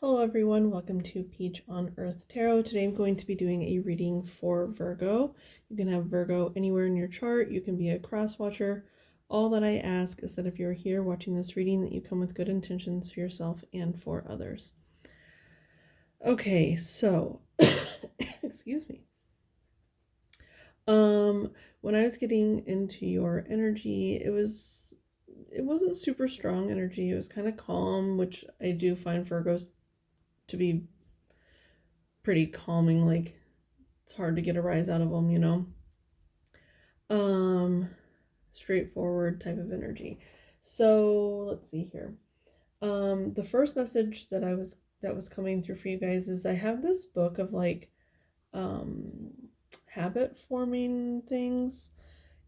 Hello everyone, welcome to Peach on Earth Tarot. Today I'm going to be doing a reading for Virgo. You can have Virgo anywhere in your chart. You can be a cross watcher. All that I ask is that if you're here watching this reading, that you come with good intentions for yourself and for others. Okay, so excuse me. When I was getting into your energy, it wasn't super strong energy. It was kind of calm, which I do find Virgos to be pretty calming. Like, it's hard to get a rise out of them, straightforward type of energy. So let's see here. The first message that was coming through for you guys is I have this book of like habit forming things,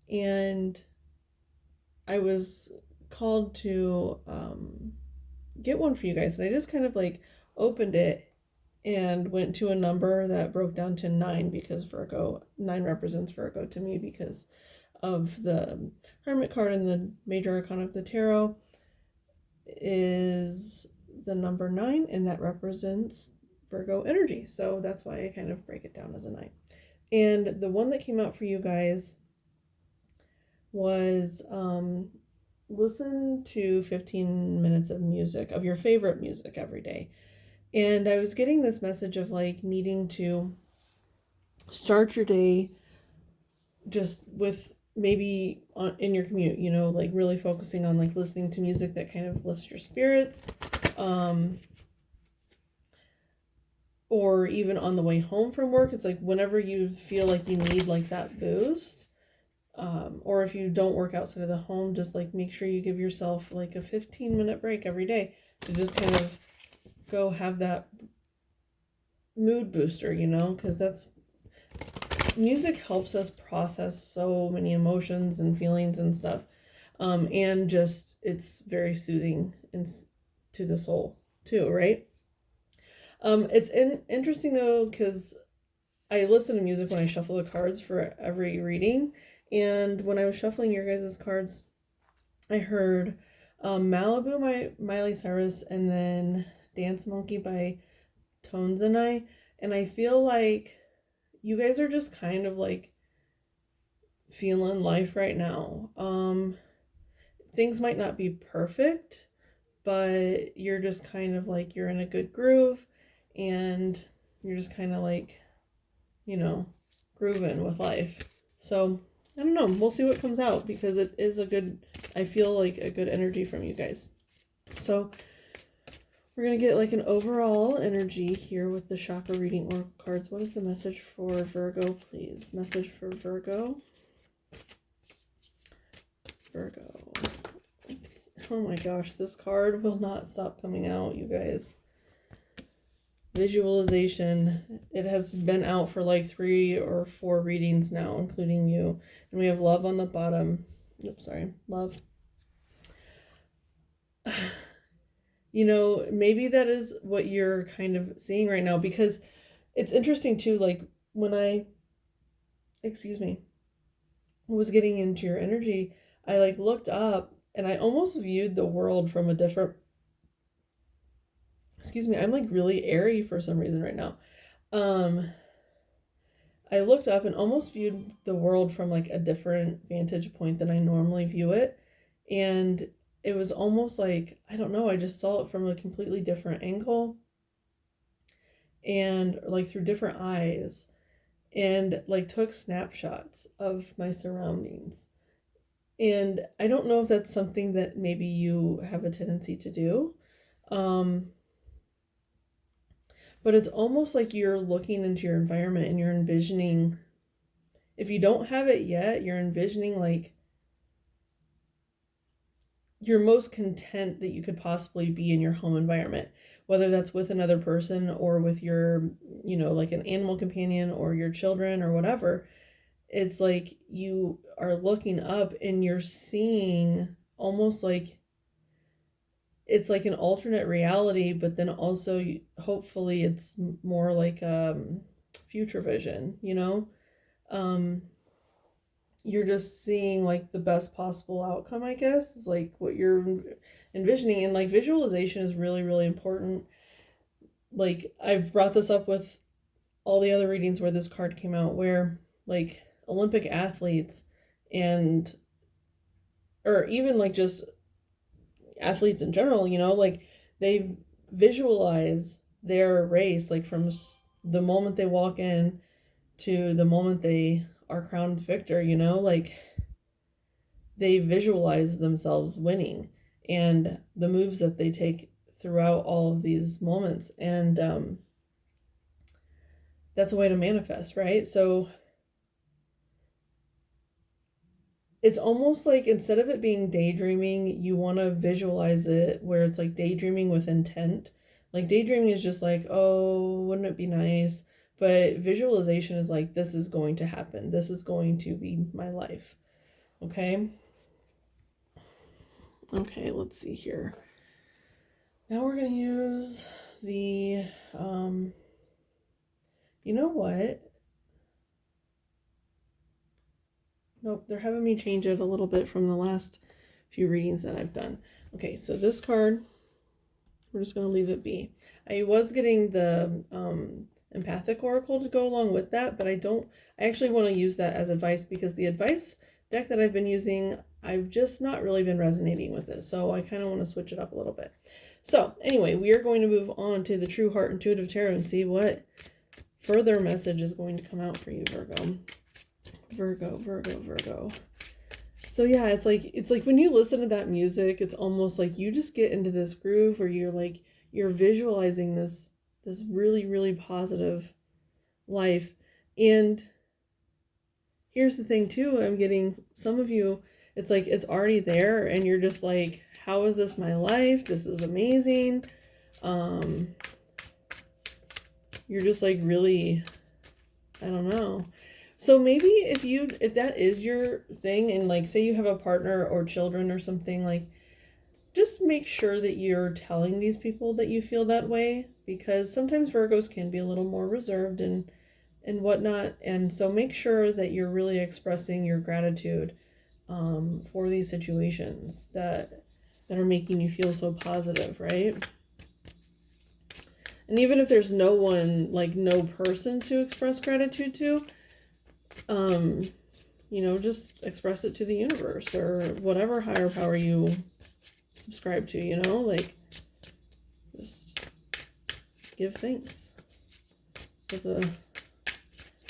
and I was called to get one for you guys, and I just kind of like opened it and went to a number that broke down to 9 because 9 represents Virgo to me because of the Hermit card, and the major arcana of the tarot is the number 9, and that represents Virgo energy. So that's why I kind of break it down as a 9. And the one that came out for you guys was listen to 15 minutes of music, of your favorite music every day. And I was getting this message of like needing to start your day just with maybe in your commute, like really focusing on like listening to music that kind of lifts your spirits, or even on the way home from work. It's like whenever you feel like you need like that boost, or if you don't work outside of the home, just like make sure you give yourself like a 15-minute break every day to just kind of go have that mood booster, because music helps us process so many emotions and feelings and stuff, and just it's very soothing to the soul too, right? It's interesting though, because I listen to music when I shuffle the cards for every reading, and when I was shuffling your guys' cards, I heard Malibu by Miley Cyrus, and then Dance Monkey by Tones and I feel like you guys are just kind of like feeling life right now. Things might not be perfect, but you're just kind of like you're in a good groove, and you're just kind of like, grooving with life. So I don't know, we'll see what comes out, because it is I feel like a good energy from you guys. So we're going to get like an overall energy here with the chakra reading oracle cards. What is the message for Virgo, please? Message for Virgo. Virgo. Oh my gosh, this card will not stop coming out, you guys. Visualization. It has been out for like 3 or 4 readings now, including you. And we have love on the bottom. Oops, sorry. Love. Maybe that is what you're kind of seeing right now, because it's interesting too, like when I was getting into your energy, I like looked up and I almost viewed the world from a different I'm like really airy for some reason right now. I looked up and almost viewed the world from like a different vantage point than I normally view it, and it was almost like, I don't know, I just saw it from a completely different angle, and like through different eyes, and like took snapshots of my surroundings. And I don't know if that's something that maybe you have a tendency to do, but it's almost like you're looking into your environment and you're envisioning, if you don't have it yet, you're envisioning like you're most content that you could possibly be in your home environment, whether that's with another person or with your, like an animal companion or your children or whatever. It's like you are looking up and you're seeing almost like it's like an alternate reality, but then also hopefully it's more like future vision, you're just seeing like the best possible outcome, I guess, is like what you're envisioning. And like visualization is really, really important. like I've brought this up with all the other readings where this card came out, where like Olympic athletes and or even like just athletes in general, like they visualize their race like from the moment they walk in to the moment they are crowned victor, like they visualize themselves winning and the moves that they take throughout all of these moments. And that's a way to manifest, right? So it's almost like instead of it being daydreaming, you want to visualize it where it's like daydreaming with intent. Like daydreaming is just like, oh, wouldn't it be nice? But visualization is like, this is going to happen. This is going to be my life. Okay. Okay, let's see here. Now we're going to use the, you know what? Nope, they're having me change it a little bit from the last few readings that I've done. Okay, so this card, we're just going to leave it be. I was getting the empathic oracle to go along with that, but I actually want to use that as advice because the advice deck that I've been using, I've just not really been resonating with it. So I kind of want to switch it up a little bit. So anyway, we are going to move on to the True Heart Intuitive Tarot and see what further message is going to come out for you, Virgo. Virgo. So yeah, it's like when you listen to that music, it's almost like you just get into this groove where you're visualizing this really, really positive life. And here's the thing too, I'm getting some of you, it's like it's already there and you're just like, how is this my life? This is amazing. You're just like really, I don't know. So maybe if that is your thing and like say you have a partner or children or something, like just make sure that you're telling these people that you feel that way, because sometimes Virgos can be a little more reserved and whatnot. And so make sure that you're really expressing your gratitude for these situations that are making you feel so positive, right? And even if there's no one, like no person to express gratitude to, just express it to the universe or whatever higher power you subscribe to, like just give thanks for the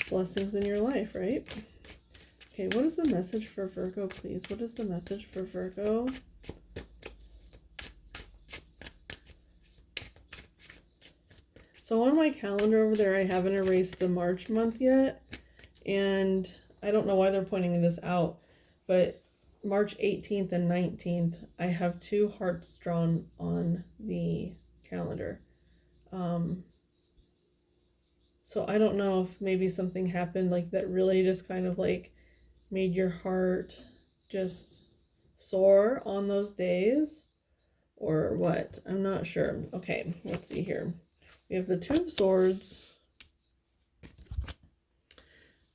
blessings in your life, right? Okay, what is the message for Virgo, please? What is the message for Virgo? So on my calendar over there, I haven't erased the March month yet. And I don't know why they're pointing this out, but March 18th and 19th, I have 2 hearts drawn on the calendar. So I don't know if maybe something happened like that really just kind of like made your heart just soar on those days or what. I'm not sure. Okay, let's see here. We have the 2 of Swords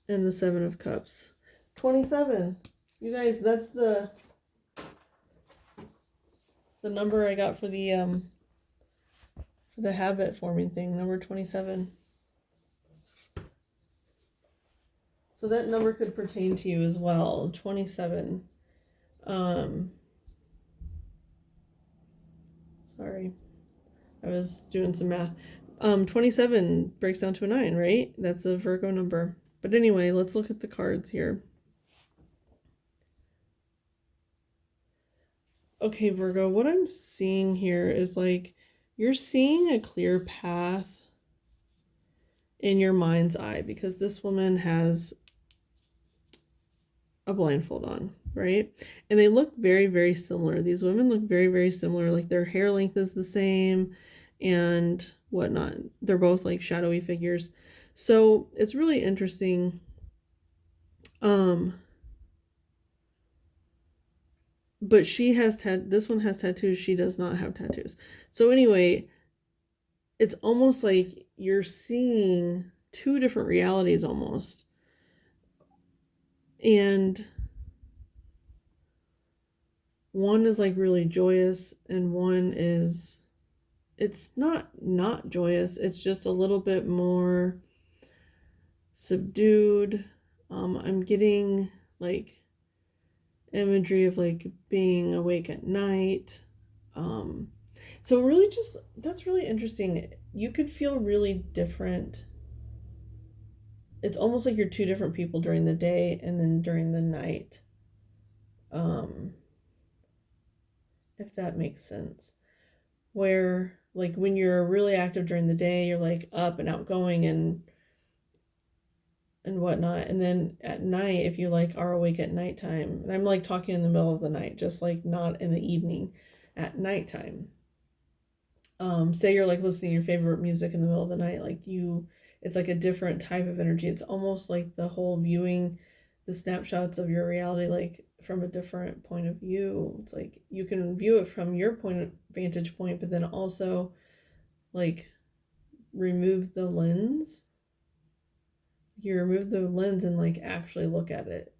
and the 7 of Cups. 27. You guys, that's the number I got for the habit forming thing, number 27. So that number could pertain to you as well, 27. Sorry. I was doing some math. 27 breaks down to a 9, right? That's a Virgo number. But anyway, let's look at the cards here. Okay, Virgo, what I'm seeing here is like you're seeing a clear path in your mind's eye because this woman has a blindfold on, right? And they look very, very similar. These women look very, very similar. Like their hair length is the same and whatnot. They're both like shadowy figures. So it's really interesting. But she has this one has tattoos. She does not have tattoos. So anyway, it's almost like you're seeing 2 different realities almost. And one is like really joyous and one is it's not joyous. It's just a little bit more subdued. I'm getting like imagery of like being awake at night. Um, so really just that's really interesting. You could feel really different. It's almost like you're two different people during the day and then during the night. Um, if that makes sense. Where like when you're really active during the day, you're like up and outgoing and whatnot. And then at night, if you like are awake at nighttime, and I'm like talking in the middle of the night, just like not in the evening, at nighttime. Say you're like listening to your favorite music in the middle of the night, like you, it's like a different type of energy. It's almost like the whole viewing the snapshots of your reality, like from a different point of view. It's like you can view it from your vantage point, but then also like remove the lens. You remove the lens and like actually look at it.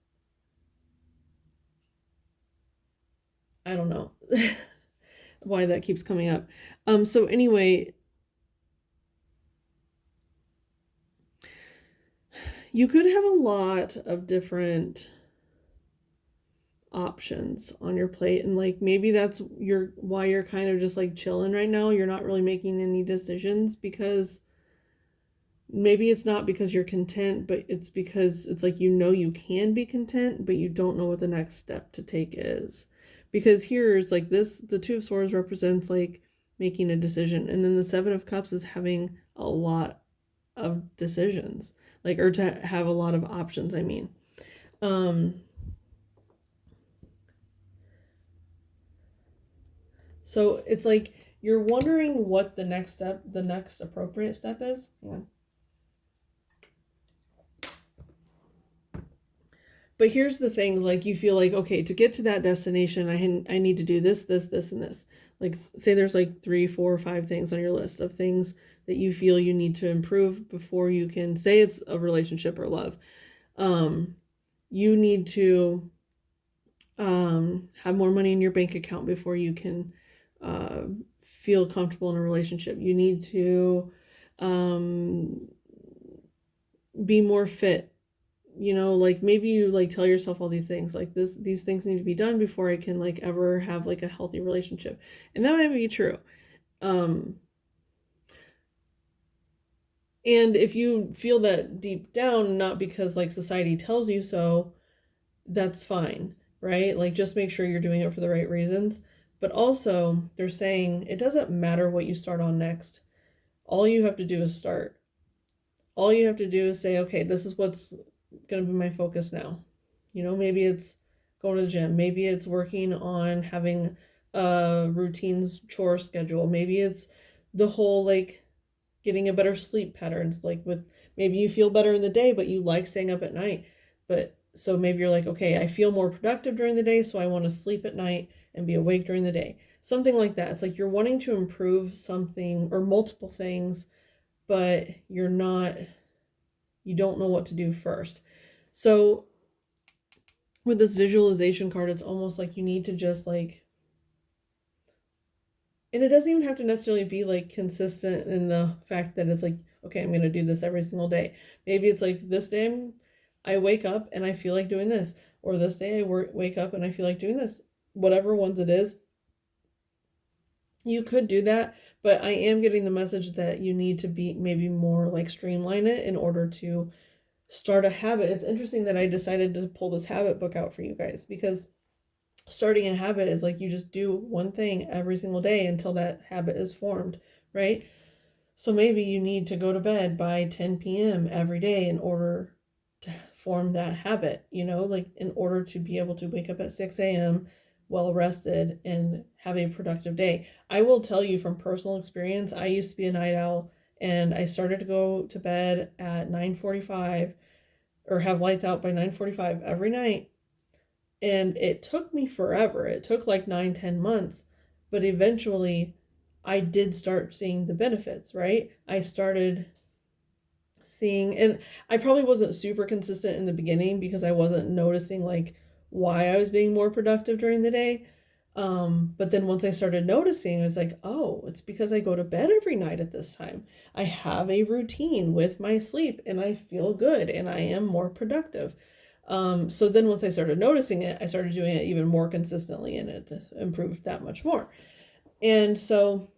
I don't know why that keeps coming up. So anyway, you could have a lot of different options on your plate, and like maybe that's your why you're kind of just like chilling right now. You're not really making any decisions because maybe it's not because you're content, but it's because it's like you can be content, but you don't know what the next step to take is. Because here it's like this, the Two of Swords represents like making a decision, and then the Seven of Cups is having a lot of decisions, like, or to have a lot of options, I mean. Um so it's like you're wondering what the next appropriate step is. Yeah. But here's the thing, like you feel like, okay, to get to that destination, I need to do this, and this. Like say there's like 3, 4, 5 things on your list of things that you feel you need to improve before you can say it's a relationship or love. Um, you need to have more money in your bank account before you can uh, feel comfortable in a relationship. You need to um, be more fit, like maybe you like tell yourself all these things like these things need to be done before I can like ever have like a healthy relationship, and that might be true. um and if you feel that deep down, not because like society tells you so, that's fine, right? Like just make sure you're doing it for the right reasons. But also they're saying it doesn't matter what you start on next. All you have to do is start. All you have to do is say, okay, this is what's going to be my focus now. Maybe it's going to the gym. Maybe it's working on having a routines chore schedule. Maybe it's the whole like getting a better sleep patterns. Like with maybe you feel better in the day, but you like staying up at night. But so maybe you're like, okay, I feel more productive during the day, so I want to sleep at night and be awake during the day. Something like that. It's like you're wanting to improve something or multiple things, but you don't know what to do first. So with this visualization card, it's almost like you need to just like, and it doesn't even have to necessarily be like consistent in the fact that it's like, okay, I'm going to do this every single day. Maybe it's like this day I wake up and I feel like doing this, or this day I wake up and I feel like doing this. Whatever ones it is, you could do that, but I am getting the message that you need to be maybe more like streamline it in order to start a habit. It's interesting that I decided to pull this habit book out for you guys, because starting a habit is like you just do one thing every single day until that habit is formed, right? So maybe you need to go to bed by 10 p.m. every day in order to form that habit, like in order to be able to wake up at 6 a.m. well rested and have a productive day. I will tell you from personal experience, I used to be a night owl, and I started to go to bed at 9:45 or have lights out by 9:45 every night. And it took me forever. It took like 9, 10 months, but eventually I did start seeing the benefits, right? I started seeing, and I probably wasn't super consistent in the beginning because I wasn't noticing like why I was being more productive during the day. But then once I started noticing, I was like, oh, it's because I go to bed every night at this time. I have a routine with my sleep and I feel good and I am more productive. So then once I started noticing it, I started doing it even more consistently and it improved that much more. And so,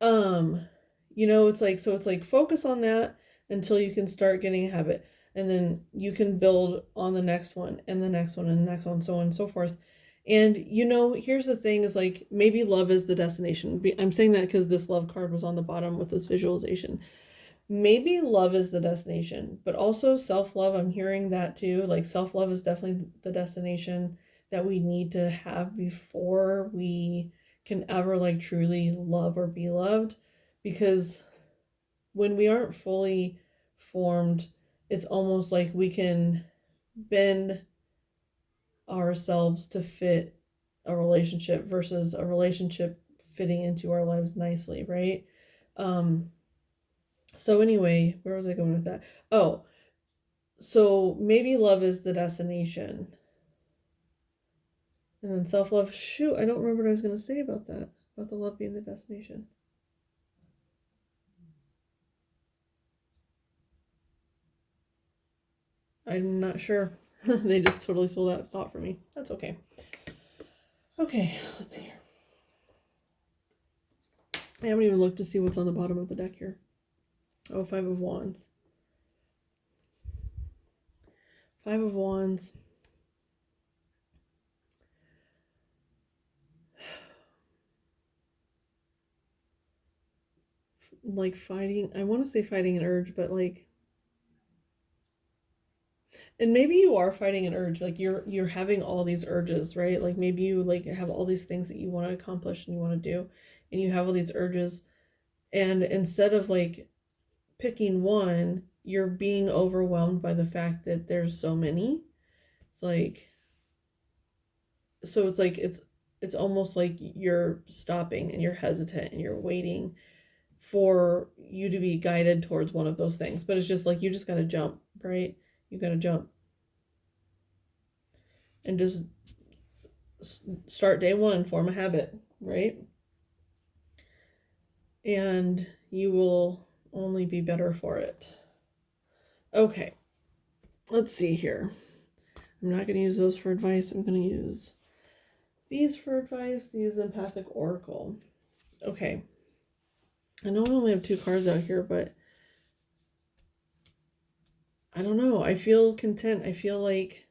um, it's like focus on that until you can start getting a habit. And then you can build on the next one and the next one and the next one, so on and so forth. And here's the thing is like maybe love is the destination. I'm saying that because this love card was on the bottom with this visualization. Maybe love is the destination, but also self love. I'm hearing that too. Like self love is definitely the destination that we need to have before we can ever like truly love or be loved. Because when we aren't fully formed, it's almost like we can bend ourselves to fit a relationship versus a relationship fitting into our lives nicely, right? Um, so anyway, where was I going with that? Oh, so maybe love is the destination. And then self love, shoot, I don't remember what I was going to say about that, about the love being the destination. I'm not sure. They just totally stole that thought from me. That's okay. Okay, let's see here. I haven't even looked to see what's on the bottom of the deck here. Oh, Five of Wands. Five of Wands. Like fighting, I want to say fighting an urge, but like, and maybe you are fighting an urge, like you're having all these urges, right? Like maybe you like have all these things that you want to accomplish and you want to do, and you have all these urges, and instead of like picking one, you're being overwhelmed by the fact that there's so many. It's like, so it's like it's almost like you're stopping and you're hesitant and you're waiting for you to be guided towards one of those things. But it's just like you just got to jump, right? You got to jump and just start day one, form a habit, right? And you will only be better for it. Okay, let's see here. I'm not going to use those for advice. I'm going to use these for advice. These Empathic Oracle. Okay. I know I only have two cards out here, but I don't know. I feel content. I feel like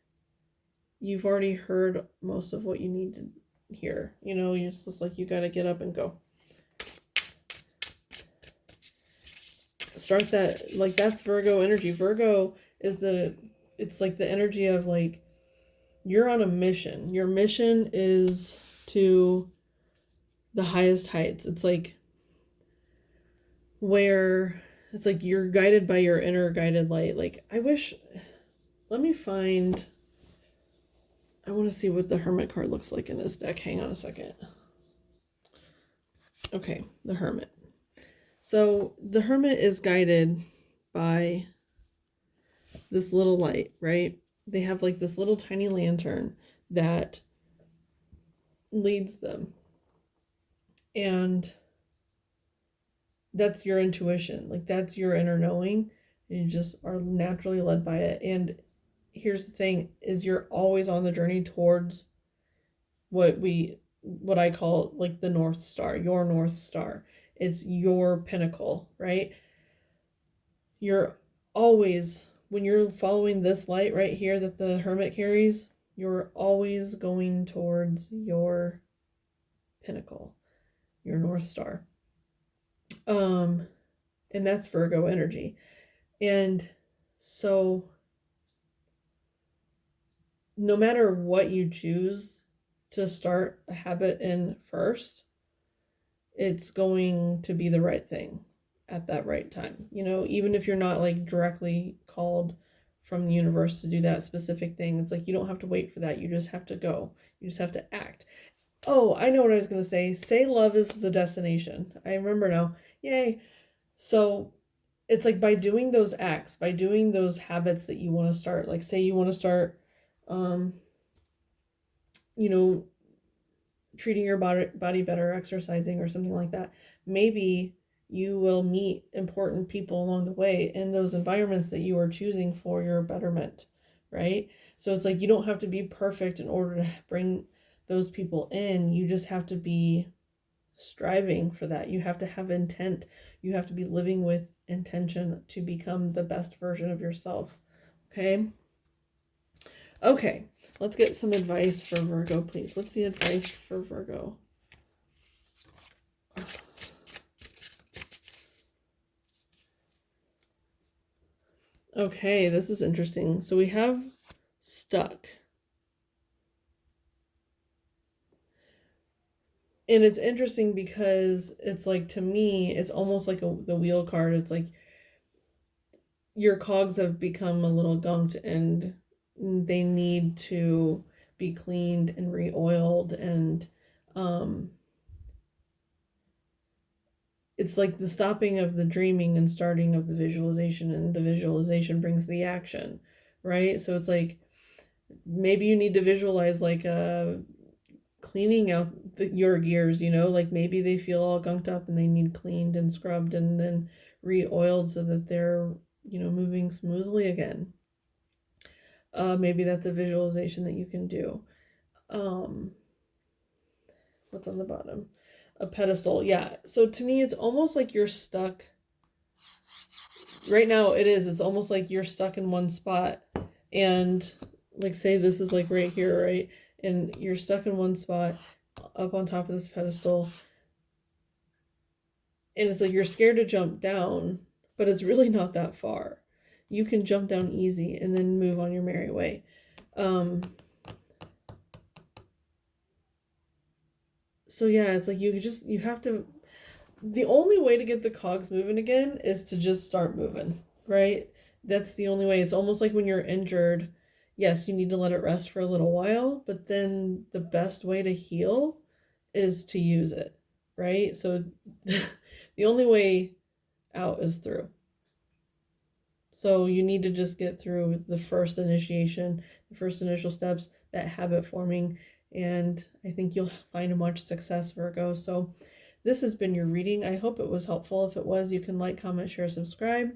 you've already heard most of what you need to hear. It's just like you got to get up and go. Start that. Like, that's Virgo energy. Virgo is it's like the energy of like, you're on a mission. Your mission is to the highest heights. It's like where it's like you're guided by your inner guided light. Like, let me find, I want to see what the Hermit card looks like in this deck. Hang on a second. Okay, the Hermit. So the Hermit is guided by this little light, right? They have like this little tiny lantern that leads them. And that's your intuition. Like, that's your inner knowing. And you just are naturally led by it. And here's the thing is you're always on the journey towards what I call like the North Star, your North Star. It's your pinnacle, right? You're always, when you're following this light right here that the Hermit carries, you're always going towards your pinnacle, your North Star. And that's Virgo energy. And so no matter what you choose to start a habit in first, it's going to be the right thing at that right time. Even if you're not like directly called from the universe to do that specific thing, it's like you don't have to wait for that. You just have to go. You just have to act. Oh, I know what I was going to say. Say love is the destination. I remember now. Yay. So it's like by doing those acts, by doing those habits that you want to start, like say you want to start, um, you know, treating your body better, exercising, or something like that, maybe you will meet important people along the way in those environments that you are choosing for your betterment, right? So it's like you don't have to be perfect in order to bring those people in. You just have to be striving for that. You have to have intent. You have to be living with intention to become the best version of yourself. Okay? Okay, let's get some advice for Virgo, please. What's the advice for Virgo? Okay, this is interesting. So we have stuck. And it's interesting because it's like, to me, it's almost like the wheel card. It's like your cogs have become a little gunked and they need to be cleaned and re-oiled, and um it's like the stopping of the dreaming and starting of the visualization, and the visualization brings the action, right? So it's like maybe you need to visualize like cleaning out your gears, like maybe they feel all gunked up and they need cleaned and scrubbed and then re-oiled so that they're moving smoothly again. Maybe that's a visualization that you can do. um what's on the bottom? A pedestal. Yeah, so to me it's almost like you're stuck right now. It's almost like you're stuck in one spot, and like, say this is like right here, right? And you're stuck in one spot up on top of this pedestal, and it's like you're scared to jump down, but it's really not that far. You can jump down easy and then move on your merry way. So yeah, it's like you have to, the only way to get the cogs moving again is to just start moving, right? That's the only way. It's almost like when you're injured, yes, you need to let it rest for a little while, but then the best way to heal is to use it, right? So the only way out is through. So you need to just get through the first initiation, the first initial steps, that habit forming, and I think you'll find much success, Virgo. So this has been your reading. I hope it was helpful. If it was, you can like, comment, share, subscribe.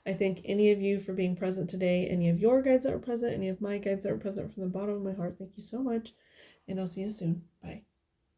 I thank any of you for being present today, any of your guides that were present, any of my guides that were present, from the bottom of my heart. Thank you so much, and I'll see you soon. Bye.